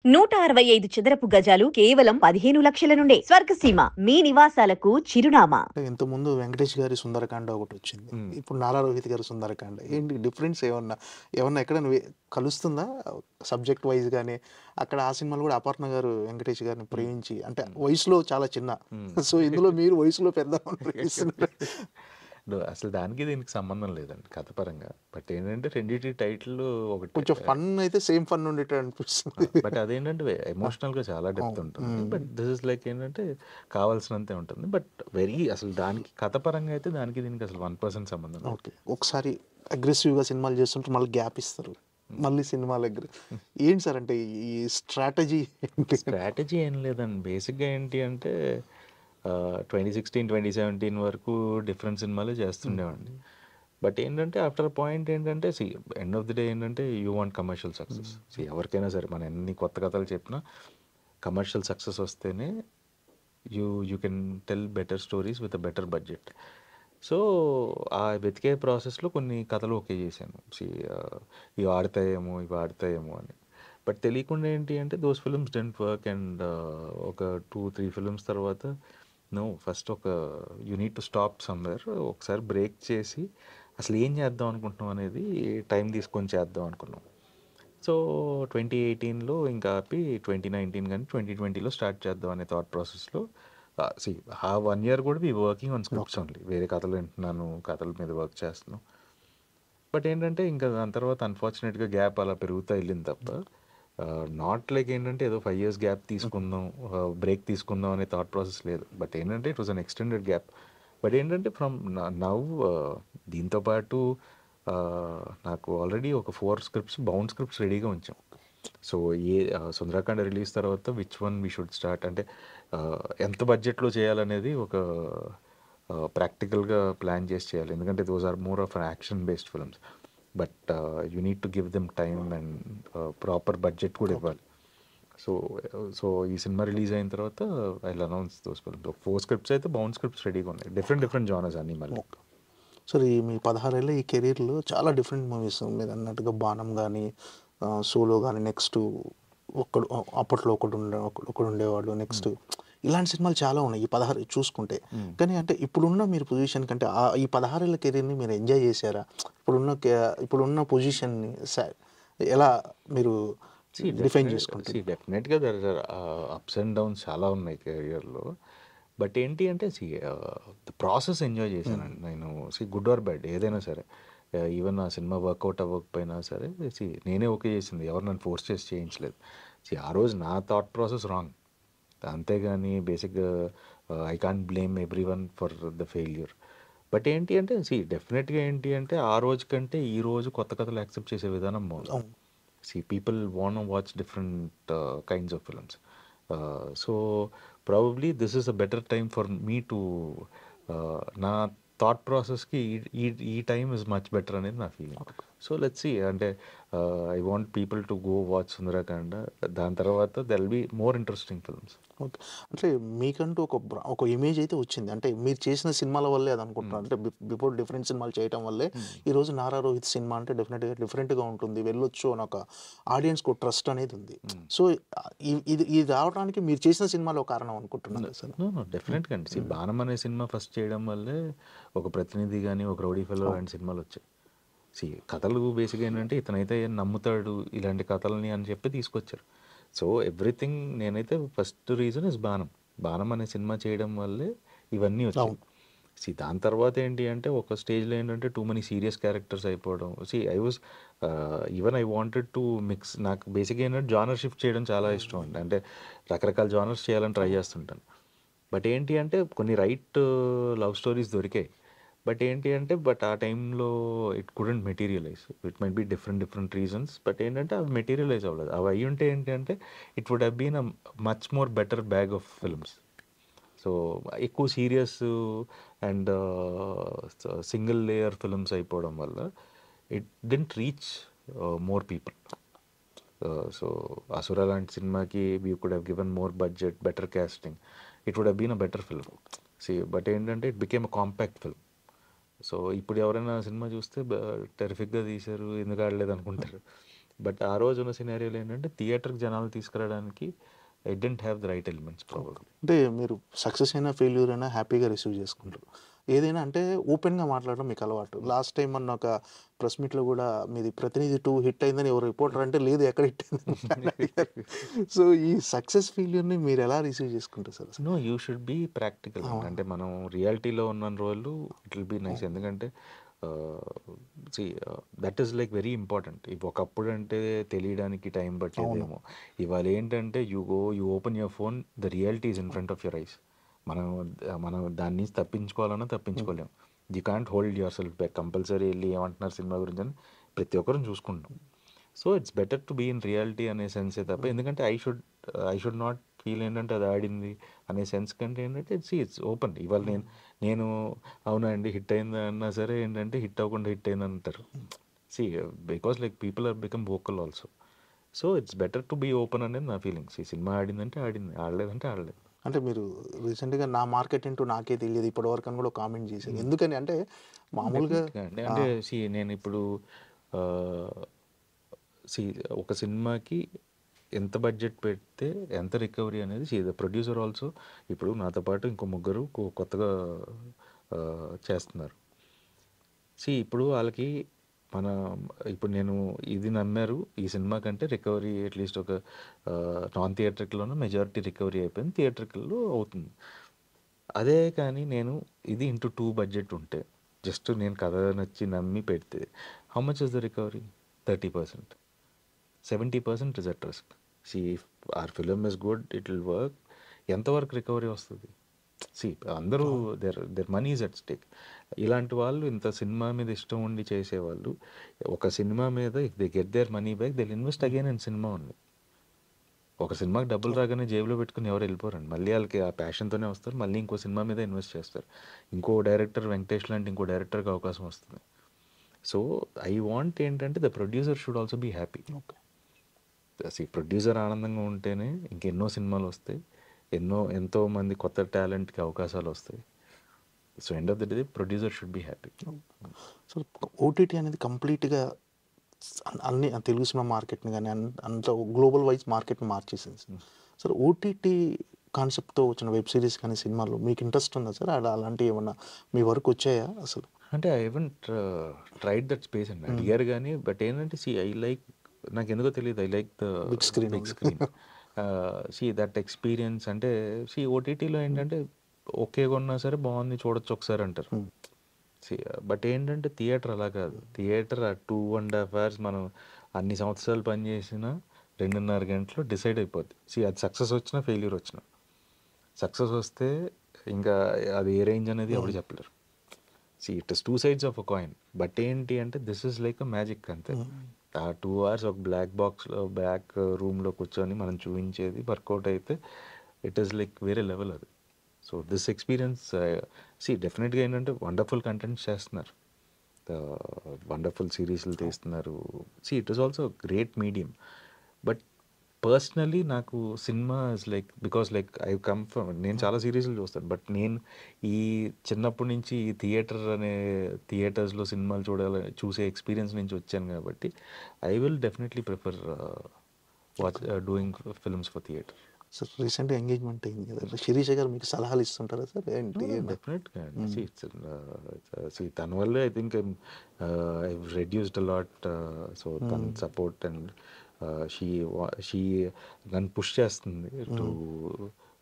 165 చదరపు గజాలు కేవలం 15 లక్షల నుండే. స్వర్గసీమ మీ నివాసాలకు చిరునామా. అంటే ఇంతకుముందు వెంకటేష్ గారి సుందరకాండ ఒకటి వచ్చింది. ఇప్పుడు నారా రోహిత్ గారి సుందరకాండ. ఏంటి డిఫరెన్స్ ఏమన్నా ఎక్కడైనా కలుస్తుందా? సబ్జెక్ట్ వైజ్ గానీ, అక్కడ ఆ సినిమాలో కూడా అపర్ణ గారు వెంకటేష్ గారిని ప్రేమించి అంటే వయసులో చాలా చిన్న. సో ఇందులో మీరు వయసులో పెద్ద ప్రేమిస్తున్నారు. అసలు దానికి దీనికి సంబంధం లేదండి కథపరంగా. బట్ ఏంటంటే రెండింటి టైటిల్ ఒకటి కొంచెం ఫన్ అయితే సేమ్ ఫన్ ఉండేటట్టు అనిపిస్తుంది. బట్ అదేంటంటే ఎమోషనల్గా చాలా డెప్త్ ఉంటుంది. బట్ దిస్ ఇస్ లైక్ ఏంటంటే కావాల్సినంతే ఉంటుంది. బట్ అసలు దానికి కథపరంగా అయితే దానికి దీనికి అసలు 1% సంబంధం లేదు. ఓకే, ఒకసారి అగ్రెసివ్గా సినిమాలు చేస్తుంటే మళ్ళీ గ్యాప్ ఇస్తారు, మళ్ళీ సినిమాలు ఏంటి సార్ అంటే ఈ స్ట్రాటజీ ఏం లేదండి. బేసిక్గా ఏంటి అంటే 2016 2017 వరకు డిఫరెంట్ సినిమాలే చేస్తుండేవాడిని. బట్ ఏంటంటే ఆఫ్టర్ పాయింట్ ఏంటంటే ఎండ్ ఆఫ్ ది డే ఏంటంటే యూ వాంట్ కమర్షియల్ సక్సెస్. ఎవరికైనా సరే మనం ఎన్ని కొత్త కథలు చెప్పినా కమర్షియల్ సక్సెస్ వస్తేనే you can tell better stories with a better budget. So ఆ వెతికే ప్రాసెస్లో కొన్ని కథలు ఓకే చేశాను. ఇవి ఆడతాయేమో అని. బట్ తెలియకుండా ఏంటి అంటే those films didn't work. And ఒక 2-3 ఫిల్మ్స్ తర్వాత first you need to stop somewhere. ఒకసారి బ్రేక్ చేసి అసలు ఏం చేద్దాం అనుకుంటున్నాం అనేది టైం తీసుకొని చేద్దాం అనుకున్నాం. సో 2018లో ఇంకా ఆపి 2019 కానీ 2020లో స్టార్ట్ చేద్దాం అనే థాట్ ప్రాసెస్లో ఆ 1 year కూడా we working on scripts only. వేరే కథలు వింటున్నాను, కథల మీద వర్క్ చేస్తున్నాను. బట్ ఏంటంటే ఇంకా దాని తర్వాత అన్ఫార్చునేట్గా గ్యాప్ అలా పెరుగుతూ వెళ్ళింది తప్ప నాట్ లైక్ ఏంటంటే ఏదో 5 years గ్యాప్ తీసుకుందాం, బ్రేక్ తీసుకుందాం అనే థాట్ ప్రాసెస్ లేదు. బట్ ఏంటంటే it was an extended gap. But ఏంటంటే ఫ్రమ్ నవ్ దీంతోపాటు నాకు ఆల్రెడీ ఒక 4 స్క్రిప్ట్స్ బౌండ్ స్క్రిప్ట్స్ రెడీగా ఉంచాం. సో సుందరకాండ రిలీజ్ తర్వాత which one we should start అంటే ఎంత బడ్జెట్లో చేయాలనేది ఒక ప్రాక్టికల్గా ప్లాన్ చేసి చేయాలి. ఎందుకంటే those are more of action based films. But you need to give them time and proper budget కూడా ఇవ్వాలి. సో ఈ సినిమా రిలీజ్ అయిన తర్వాత I will announce those films. 4 scripts అయితే బౌండ్ స్క్రిప్ట్స్ రెడీగా ఉన్నాయి. డిఫరెంట్ జానర్స్ అన్నీ మళ్ళీ. సార్ మీ 16 ఏళ్ళ ఈ కెరీర్లో చాలా డిఫరెంట్ మూవీస్ మీరు అన్నట్టుగా బాణం కానీ, సోలో కానీ, నెక్స్ట్ అప్పట్లో ఒకడు ఉండేవాడు, నెక్స్ట్ ఇలాంటి సినిమాలు చాలా ఉన్నాయి ఈ 16 చూసుకుంటే. కానీ అంటే ఇప్పుడున్న మీరు పొజిషన్ కంటే ఈ 16 ఏళ్ళ కెరీర్ని మీరు ఎంజాయ్ చేశారా? ఇప్పుడున్న పొజిషన్ని ఎలా మీరు డిఫైన్ చేసుకుంటారు? డెఫినెట్గా there are ups and downs చాలా ఉన్నాయి కెరియర్లో. బట్ ఏంటి అంటే ద ప్రాసెస్ ఎంజాయ్ చేశానండి నేను. గుడ్ ఆర్ బ్యాడ్ ఏదైనా సరే, ఈవెన్ ఆ సినిమా వర్కౌట్ అవ్వకపోయినా సరే నేనే ఓకే చేసింది. ఎవరు నన్ను ఫోర్స్ చేసి చేయించలేదు. ఆ రోజు నా థాట్ ప్రాసెస్ రాంగ్, అంతేగాని బేసిక్గా I can't blame every one for the failure. But ఏంటి అంటే డెఫినెట్గా ఏంటి అంటే ఆ రోజు కంటే ఈ రోజు కొత్త కథలు యాక్సెప్ట్ చేసే విధానం బాగుంది. People want watch different kinds of films. So probably this is a better time for me to నా థాట్ ప్రాసెస్కి ఈ టైమ్ ఇస్ మచ్ బెటర్ అనేది నా ఫీలింగ్. సో లెట్స్ సీ అంటే I want people to go watch Sundarakanda. దాని తర్వాత there will be more interesting films. Okay, అంటే మీకంటూ ఒక ఇమేజ్ అయితే వచ్చింది. అంటే మీరు చేసిన సినిమాల వల్లే అది అనుకుంటున్నాను. అంటే బిఫోర్ డిఫరెంట్ సినిమాలు చేయడం వల్లే ఈరోజు నారా రోహిత్ సినిమా అంటే డెఫినెట్గా డిఫరెంట్గా ఉంటుంది, వెళ్ళొచ్చు అని ఒక ఆడియన్స్కి ఒక ట్రస్ట్ అనేది ఉంది. సో ఇది రావడానికి మీరు చేసిన సినిమాలో ఒక కారణం అనుకుంటున్నాను సార్. డెఫినెట్గా అండి. బాణం అనే సినిమా ఫస్ట్ చేయడం వల్లే ఒక ప్రతినిధి కానీ ఒక రౌడీ ఫెలో లాంటి సినిమాలు వచ్చాయి. కథలు బేసిక్గా ఏంటంటే ఇతనైతే నమ్ముతాడు ఇలాంటి కథలని అని చెప్పి తీసుకొచ్చారు. సో ఎవ్రీథింగ్ నేనైతే ఫస్ట్ రీజన్ ఇస్ బాణం అనే సినిమా చేయడం వల్లే ఇవన్నీ వచ్చాయి. దాని తర్వాత ఏంటి అంటే ఒక స్టేజ్లో ఏంటంటే టూ మనీ సీరియస్ క్యారెక్టర్స్ అయిపోవడం. I wanted to mix. నాకు బేసిక్గా ఏంటంటే జానర్ షిఫ్ట్ చేయడం చాలా ఇష్టం అండి. అంటే రకరకాల జానర్స్ చేయాలని ట్రై చేస్తుంటాను. బట్ ఏంటి అంటే కొన్ని రైట్ లవ్ స్టోరీస్ దొరికాయి. బట్ ఏంటి అంటే ఆ టైంలో it couldn't materialize. It might be different reasons. But ఏంటంటే అవి మెటీరియలైజ్ అవ్వలేదు. అవి అయ్యి ఉంటే ఏంటి అంటే it would have been a much more better bag of films. So ఎక్కువ serious and single layer films అయిపోవడం వల్ల it didn't reach more people. So Asura లాంటి సినిమాకి we could have given more budget, better casting, it would have been a better film. But ఏంటంటే it became a compact film. So ఇప్పుడు ఎవరైనా cinema చూస్తే టెరిఫిక్గా తీశారు, ఎందుకు ఆడలేదు అనుకుంటారు. బట్ ఆ రోజు ఉన్న సినారియోలో ఏంటంటే థియేటర్కి జనాలు తీసుకురావడానికి I didn't have the right elements probably. అంటే మీరు సక్సెస్ అయినా ఫెయిల్యూర్ అయినా హ్యాపీగా రిసీవ్ చేసుకుంటారు. ఏదైనా అంటే ఓపెన్‌గా మాట్లాడడం మీకు అలవాటు. లాస్ట్ టైమ్ మొన్న ఒక ప్రెస్ మీట్‌లో గూడా మీది 'ప్రతినిధి 2' హిట్ అయిందని ఎవరు రిపోర్టర్ అంటే లేదు ఎక్కడ హిట్ అయిందని అడిగారు. సో, ఈ సక్సెస్ ఫెయిల్యూర్‌ని మీరు ఎలా రిసీవ్ చేసుకుంటారు సార్ అసలు? No, you should be practical అండి. అంటే మనం రియాలిటీలో ఉన్న రోజులు ఇట్ విల్ బీ నైస్. ఎందుకంటే see that is like very important. ఒకప్పుడు అంటే తెలియడానికి టైం పట్టేదేమో. ఇవాళ ఏంటంటే you open your phone, the reality is in front of your eyes. మనం మనం దాన్ని తప్పించుకోవాలన్నా తప్పించుకోలేము. You can't hold yourself back. Compulsory వెళ్ళి ఏమంటున్నారు సినిమా గురించి అని ప్రతి ఒక్కరిని చూసుకుంటాం. So it's better to be in reality అనే సెన్సే తప్ప, ఎందుకంటే ఐ షుడ్ నాట్ ఫీల్ ఏంటంటే అది ఆడింది అనే సెన్స్ కంటే ఏంటంటే ఇట్స్ ఓపెన్. ఇవాళ నేను అవునా అండి హిట్ అయిందా అన్నా సరే ఏంటంటే హిట్ అవ్వకుండా హిట్ అయింది అంటారు. Because like people are become vocal also. So it's better to be open అనేది నా ఫీలింగ్స్. ఈ సినిమా ఆడిందంటే ఆడింది, ఆడలేదంటే ఆడలేదు. అంటే మీరు రీసెంట్‌గా నా మార్కెట్ ఏంటో నాకే తెలియదు ఇప్పటివరకు అని కూడా కామెంట్ చేశారు. ఎందుకని అంటే మామూలుగా Definitely అండి. అంటే నేను ఇప్పుడు సి ఒక సినిమాకి ఎంత బడ్జెట్ పెడితే ఎంత రికవరీ అనేది ద ప్రొడ్యూసర్ ఆల్సో. ఇప్పుడు నాతో పాటు ఇంకో ముగ్గురు కొత్తగా చేస్తున్నారు. ఇప్పుడు వాళ్ళకి మన ఇప్పుడు నేను ఇది నమ్మారు, ఈ సినిమా కంటే రికవరీ అట్లీస్ట్ ఒక నాన్ థియేట్రికల్లోనూ మెజారిటీ రికవరీ అయిపోయింది, థియేట్రికల్లో అవుతుంది. అదే కానీ నేను ఇది ఇంటూ 2 బడ్జెట్ ఉంటే జస్ట్ నేను కథ నచ్చి నమ్మి పెడితే how much is the recovery? 30%. 70% is at risk. If our film is good it will work. ఎంతవరకు రికవరీ వస్తుంది? అందరూ their money is at stake. ఇలాంటి వాళ్ళు ఇంత సినిమా మీద ఇష్టం ఉండి చేసేవాళ్ళు ఒక సినిమా మీద if they get their money back they will invest again in cinema only. ఒక సినిమాకి డబ్బులు రాగానే జేబులో పెట్టుకుని ఎవరు వెళ్ళిపోరండి. మళ్ళీ వాళ్ళకి ఆ ప్యాషన్తోనే వస్తారు, మళ్ళీ ఇంకో సినిమా మీద ఇన్వెస్ట్ చేస్తారు. ఇంకో డైరెక్టర్ వెంకటేష్ లాంటి ఇంకో డైరెక్టర్కి అవకాశం వస్తుంది. సో ఐ వాంట్ ఏంటంటే the producer should also be happy. Producer ఆనందంగా ఉంటేనే ఇంకెన్నో సినిమాలు వస్తాయి, ఎంతో మంది కొత్త టాలెంట్కి అవకాశాలు వస్తాయి. So end of the day producer should be happy. So OTT అనేది కంప్లీట్గా అన్ని తెలుగు సినిమా మార్కెట్ని కానీ అంత గ్లోబల్ వైజ్ మార్కెట్ని మార్చేసింది సార్. సార్ ఓటీటీ కాన్సెప్ట్తో వచ్చిన వెబ్ సిరీస్ కానీ సినిమాలు మీకు ఇంట్రెస్ట్ ఉందా సార్? అలాంటివి ఏమన్నా మీ వరకు వచ్చాయా అసలు? అంటే I haven't tried that space అండి, అడిగారు కానీ. బట్ ఏంటంటే ఐ లైక్, నాకు ఎందుకో తెలియదు, I like the big screen. That experience. అంటే ఓటీటీలో ఏంటంటే ఓకే కొన్నా సరే బాగుంది చూడొచ్చు ఒకసారి అంటారు. బట్ ఏంటంటే థియేటర్ అలా కాదు. థియేటర్ ఆ 2.5 hours మనం అన్ని సంవత్సరాలు పనిచేసినా 2.5 గంటలు డిసైడ్ అయిపోద్ది. అది సక్సెస్ వచ్చినా ఫెయిల్యూర్ వచ్చినా. సక్సెస్ వస్తే ఇంకా అది ఏ రేంజ్ అనేది ఎవరు చెప్పలేరు. It is 2 sides of a coin. But ఏంటి అంటే this is like a magic అంతే. ఆ 2 hours ఒక బ్లాక్ బాక్స్లో బ్లాక్ రూమ్లో కూర్చొని మనం చూపించేది వర్కౌట్ అయితే ఇట్ ఈస్ లైక్ వేరే లెవెల్ అది. సో దిస్ ఎక్స్పీరియన్స్ డెఫినెట్గా ఏంటంటే వండర్ఫుల్ కంటెంట్స్ చేస్తున్నారు, వండర్ఫుల్ సిరీస్లు తీస్తున్నారు. It is also great medium. But personally నాకు cinema is like, because like I come from, నేను చాలా సిరీస్లు చూస్తాను. బట్ నేను ఈ చిన్నప్పటి నుంచి ఈ థియేటర్స్లో సినిమాలు చూసే ఎక్స్పీరియన్స్ నుంచి వచ్చాను కాబట్టి I will definitely prefer doing films for theatre. Sir రీసెంట్గా ఎంగేజ్మెంట్ అయింది కదా, శిరీష గారు మీకు సలహాలు ఇస్తుంటారా సార్? డెఫినెట్గా. తన వల్లే I think I reduced a lot. So తన సపోర్ట్ అండ్ షీ నన్ను పుష్ చేస్తుంది to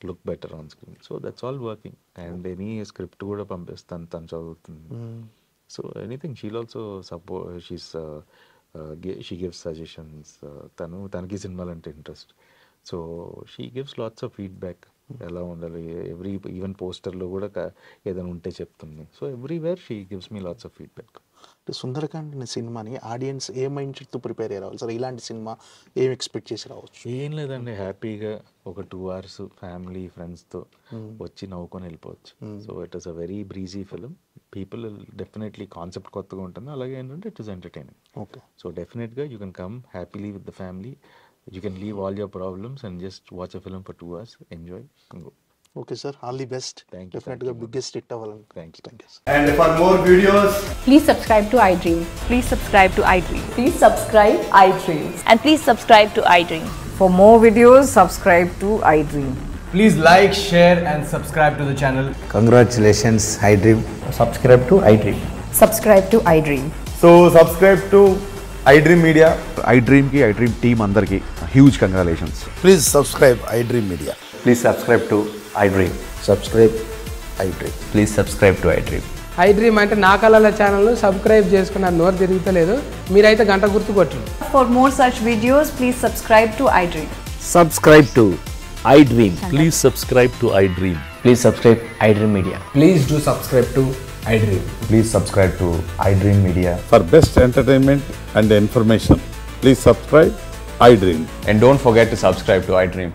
look better on screen. So that's all working. And any script కూడా పంపిస్తాను, తను చదువుతుంది. So anything she'll also support. She gives suggestions. తనకి సినిమాలంటే interest. So she gives lots of feedback, ఎలా ఉండాలి. ఈవెన్ పోస్టర్లో కూడా ఏదైనా ఉంటే చెప్తుంది. So everywhere she gives me lots of feedback. Sundarkand అనే సినిమాని ఆడియన్స్ ఏ మైండ్ సెట్తో ప్రిపేర్ అయ్యి రావాలి సార్? ఇలాంటి సినిమా ఏం ఎక్స్పెక్ట్ చేసి రావచ్చు? ఏం లేదండి, హ్యాపీగా ఒక 2 hours ఫ్యామిలీ ఫ్రెండ్స్తో వచ్చి నవ్వుకొని వెళ్ళిపోవచ్చు. So it is a very breezy film. People definitely, concept కొత్తగా ఉంటుంది, అలాగే ఏంటంటే it is entertaining. Okay. So డెఫినెట్గా you can come happily with the family. You can leave all your problems and just watch a film for 2 hours, enjoy and go. Okay sir, all the best. Thank you, డెఫినెట్గా thank you. Biggest hit అవ్వాలని. Thank you. Thank you. And for more videos, Please subscribe to iDream. Please subscribe to iDream. Please subscribe iDream. And please subscribe to iDream. For more videos, subscribe to iDream. please like, share and subscribe to the channel. Congratulations, iDream. Subscribe to iDream. Subscribe to iDream. So subscribe to iDream Media. iDream की iDream team अंदर की huge congratulations. Please subscribe iDream Media. Please subscribe to iDream. Subscribe iDream. Please subscribe to iDream. iDream అంటే నా కళల channel subscribe చేసుకున్న నోరు తిరుగుతలేదు, మీరైతే గంట గుర్తు కొట్టండి. For more such videos, please subscribe to iDream. Subscribe to iDream. Please subscribe to iDream. Please subscribe iDream Media. Please do subscribe to iDream. Please subscribe to iDream Media. For best entertainment and information, please subscribe iDream. And don't forget to subscribe to iDream.